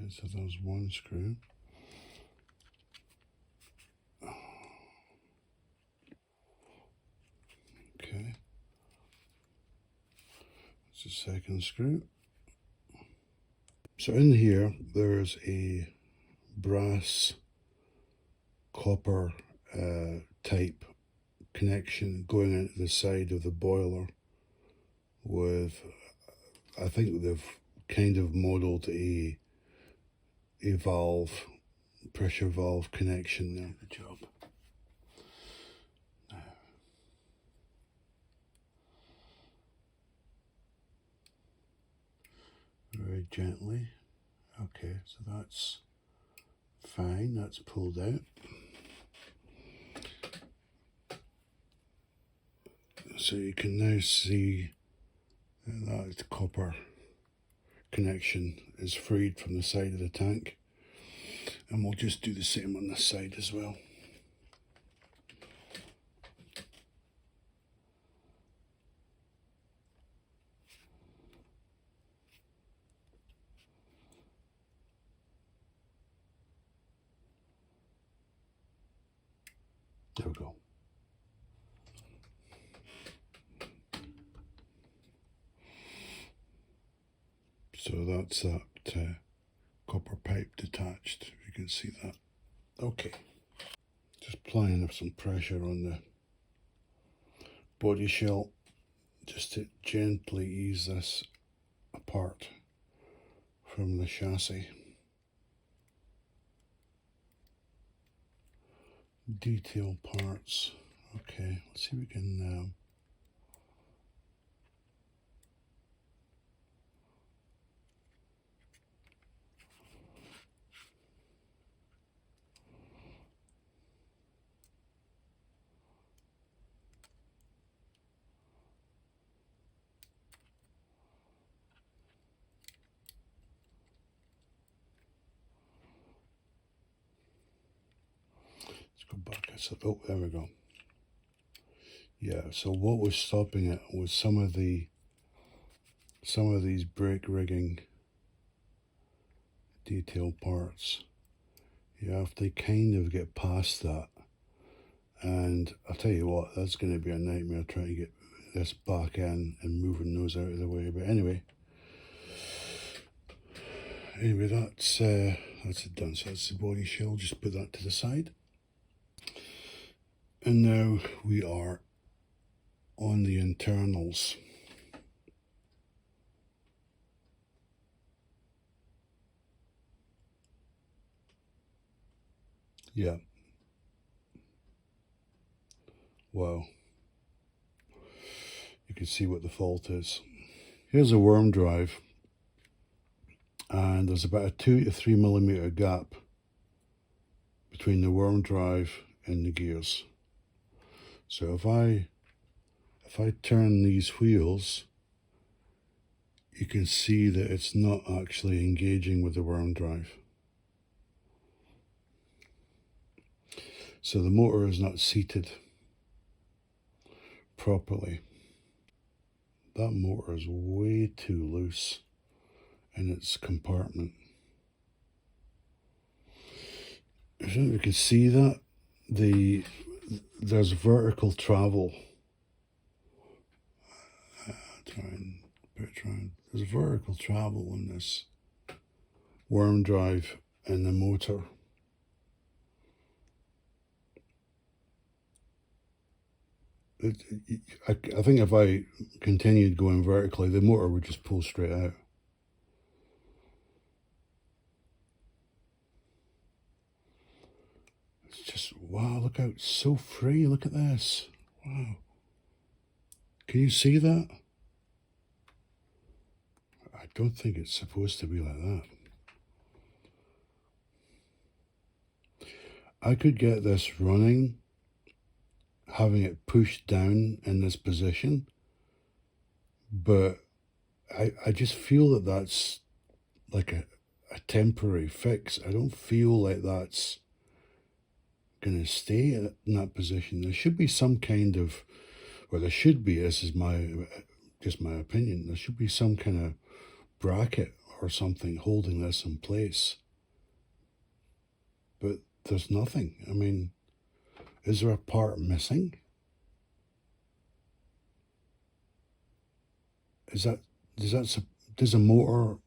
Okay, so there's one screw. Okay, that's the second screw. So in here, there's a brass copper type connection going into the side of the boiler with, I think they've kind of modelled a valve, pressure valve connection there. Good job. Now, very gently. Okay, so that's fine, that's pulled out. So you can now see that copper connection is freed from the side of the tank. And we'll just do the same on this side as well. There we go. So that's that copper pipe detached, if you can see that. Okay, just applying some pressure on the body shell just to gently ease this apart from the chassis. Detail parts. Okay, let's see if we can let's go back. I said, oh, there we go. Yeah, so what was stopping it was some of these brake rigging detail parts. You have to kind of get past that, and I'll tell you what, that's going to be a nightmare trying to get this back in and moving those out of the way. But anyway, that's it done. So that's the body shell. Just put that to the side, and now we are on the internals. Yeah. Wow. You can see what the fault is. Here's a worm drive, and there's about a 2 to 3 millimeter gap between the worm drive and the gears. So if I turn these wheels, you can see that it's not actually engaging with the worm drive. So the motor is not seated properly. That motor is way too loose in its compartment. I don't know if you can see that. There's vertical travel. Try and put it around. There's vertical travel in this worm drive and the motor. I think if I continued going vertically, the motor would just pull straight out. It's just, wow, look out, it's so free, look at this. Wow. Can you see that? I don't think it's supposed to be like that. I could get this running, having it pushed down in this position, but I just feel that that's like a temporary fix. I don't feel like that's going to stay in that position. There should be some kind of, or there should be, this is just my opinion, there should be some kind of bracket or something holding this in place. But there's nothing. I mean, is there a part missing? Does a motor,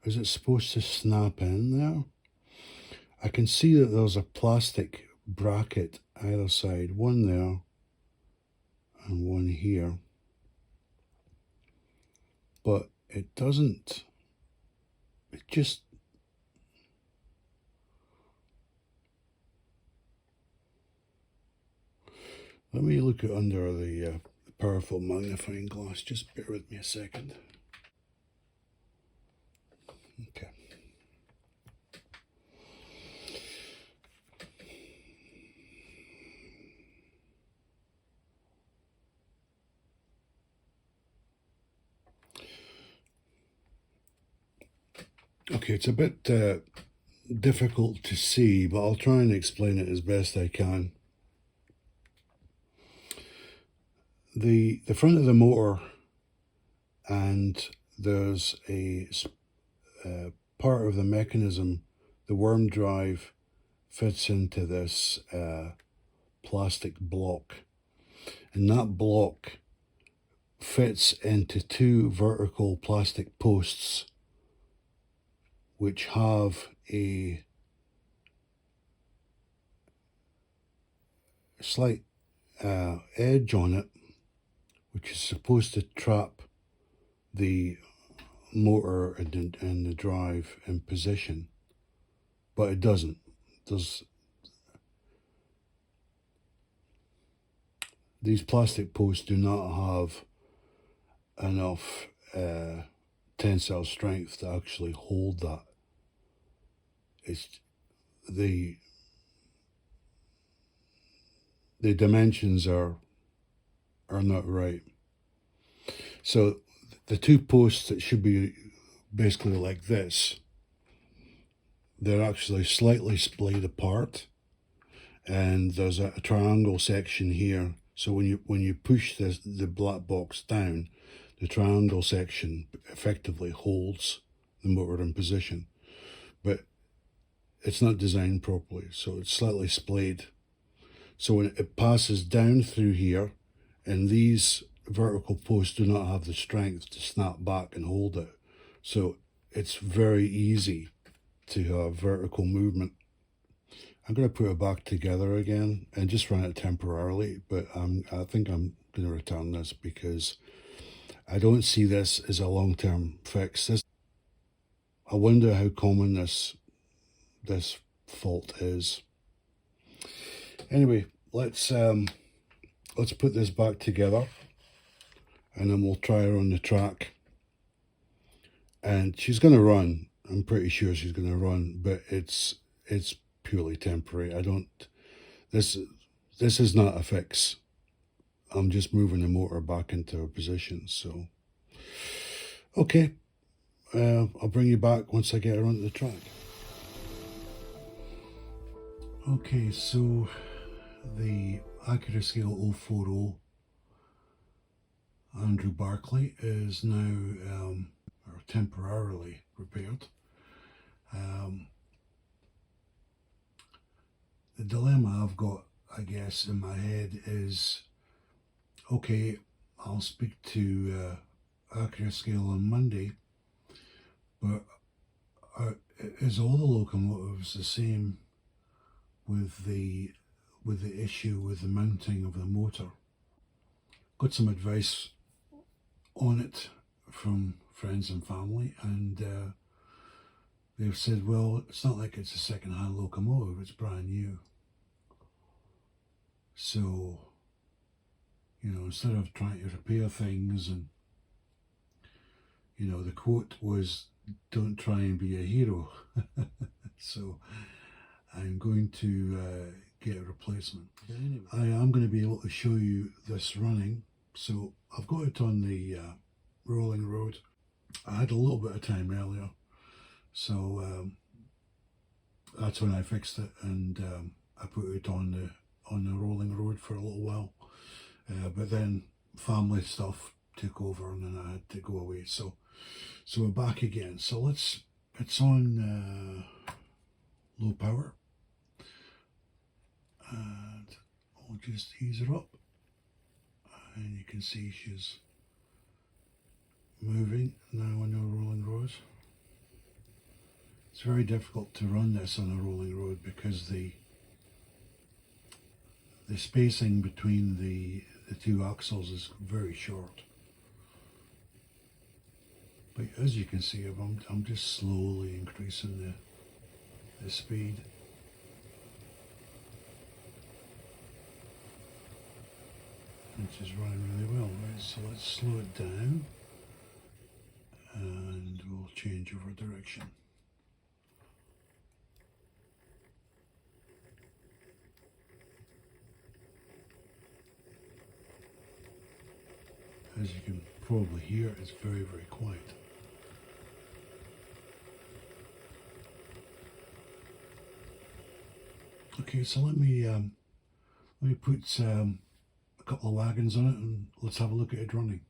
is it supposed to snap in there? I can see that there's a plastic bracket either side, one there and one here, but it doesn't, it just, let me look at under the powerful magnifying glass. Just bear with me a second. Okay. Okay, it's a bit difficult to see, but I'll try and explain it as best I can. The front of the motor, and there's a part of the mechanism, the worm drive fits into this plastic block, and that block fits into two vertical plastic posts which have a slight edge on it, which is supposed to trap the motor and the drive in position, but it doesn't. These plastic posts do not have enough tensile strength to actually hold that. It's the dimensions are not right. So the two posts that should be basically like this, they're actually slightly splayed apart, and there's a triangle section here. So when you push the black box down, the triangle section effectively holds the motor in position, but it's not designed properly, so it's slightly splayed. So when it passes down through here, and these vertical posts do not have the strength to snap back and hold it, so it's very easy to have vertical movement. I'm going to put it back together again and just run it temporarily, but I think I'm going to return this because I don't see this as a long-term fix. I wonder how common this fault is. Anyway, let's put this back together, and then we'll try her on the track. And she's going to run. I'm pretty sure she's going to run, but it's purely temporary. This is not a fix. I'm just moving the motor back into her position. So, okay, I'll bring you back once I get her onto the track. Okay, so the Accurascale 0-4-0 Andrew Barclay is now temporarily repaired. The dilemma I've got, I guess, in my head is, okay, I'll speak to Accurascale on Monday, but is all the locomotives the same with the issue with the mounting of the motor? Got some advice on it from friends and family, and they've said, well, it's not like it's a second-hand locomotive, it's brand new. So, instead of trying to repair things, and, the quote was, don't try and be a hero. So I'm going to get a replacement. Anyway, I am going to be able to show you this running. So I've got it on the rolling road. I had a little bit of time earlier, so that's when I fixed it, and I put it on the rolling road for a little while, but then family stuff took over, and then I had to go away. So So we're back again. So it's on low power, and I'll just ease her up, and you can see she's moving now on a rolling road. It's very difficult to run this on a rolling road because the spacing between the two axles is very short. But as you can see, I'm just slowly increasing the speed. Which is running really well, right? So let's slow it down and we'll change over direction. As you can probably hear, it's very, very quiet. Okay, so let me put a couple of wagons on it and let's have a look at it running.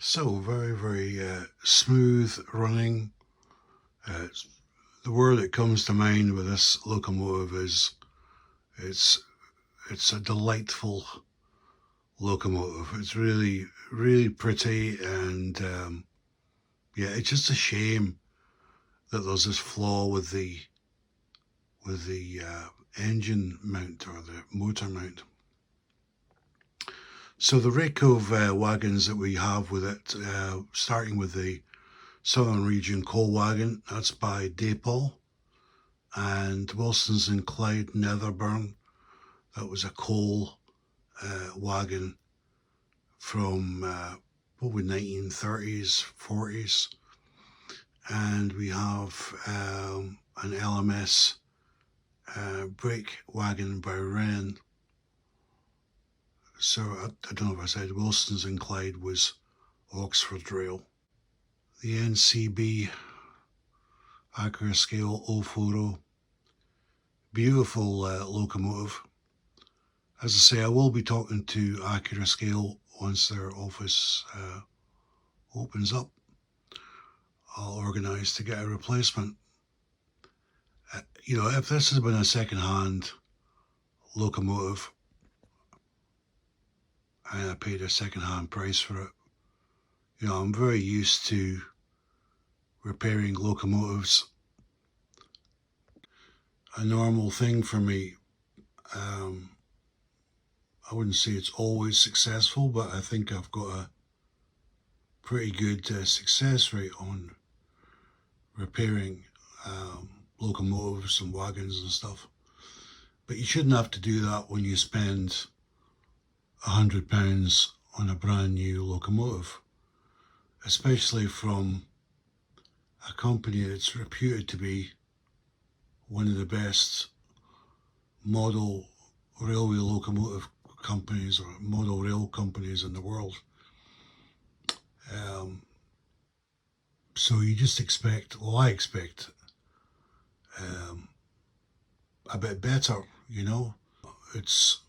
So very, very smooth running. The word that comes to mind with this locomotive is it's a delightful locomotive. It's really, really pretty, and yeah, it's just a shame that there's this flaw with the engine mount or the motor mount. So the rake of wagons that we have with it, starting with the Southern Region Coal Wagon, that's by Daypol, and Wilson's and Clyde Netherburn, that was a coal wagon from probably 1930s, 40s, and we have an LMS brake wagon by Wren. So I don't know if I said Wilson's and Clyde was Oxford Rail. The NCB Accurascale 0-4-0, beautiful locomotive. As I say, I will be talking to Accurascale once their office opens up. I'll organise to get a replacement. You know, if this has been a second-hand locomotive and I paid a second-hand price for it, you know, I'm very used to repairing locomotives. A normal thing for me. I wouldn't say it's always successful, but I think I've got a pretty good success rate on repairing locomotives and wagons and stuff. But you shouldn't have to do that when you spend £100 on a brand new locomotive, especially from a company that's reputed to be one of the best model railway locomotive companies or model rail companies in the world. So you just expect, well, I expect a bit better, you know. This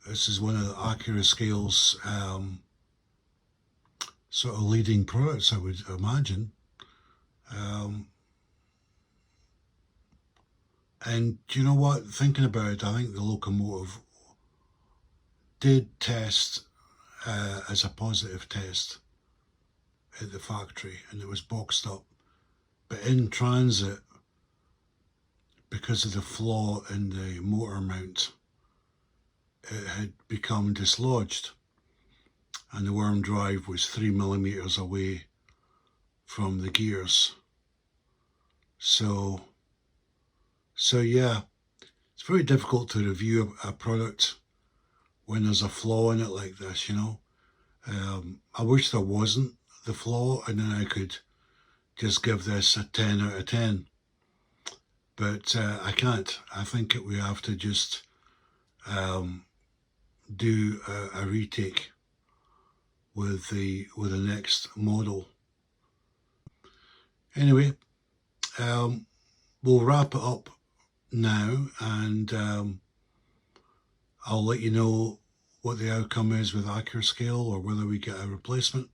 is one of the Accurascale's sort of leading products, I would imagine. And you know what? Thinking about it, I think the locomotive did test as a positive test at the factory, and it was boxed up. But in transit, because of the flaw in the motor mount, it had become dislodged, and the worm drive was 3mm away from the gears. So yeah, it's very difficult to review a product when there's a flaw in it like this, you know. I wish there wasn't the flaw, and then I could just give this a 10 out of 10. But I can't. I think we have to just do a retake with the next model. Anyway, we'll wrap it up now, and I'll let you know what the outcome is with Accurascale, or whether we get a replacement.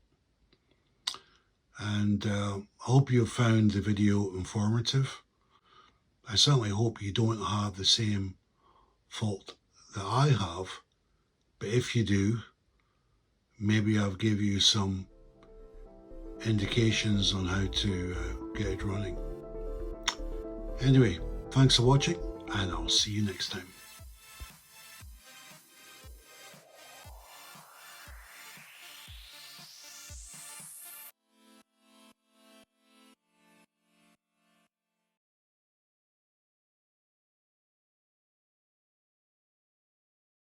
And I hope you found the video informative. I certainly hope you don't have the same fault that I have, but if you do, maybe I've give you some indications on how to get it running. Anyway, thanks for watching, and I'll see you next time.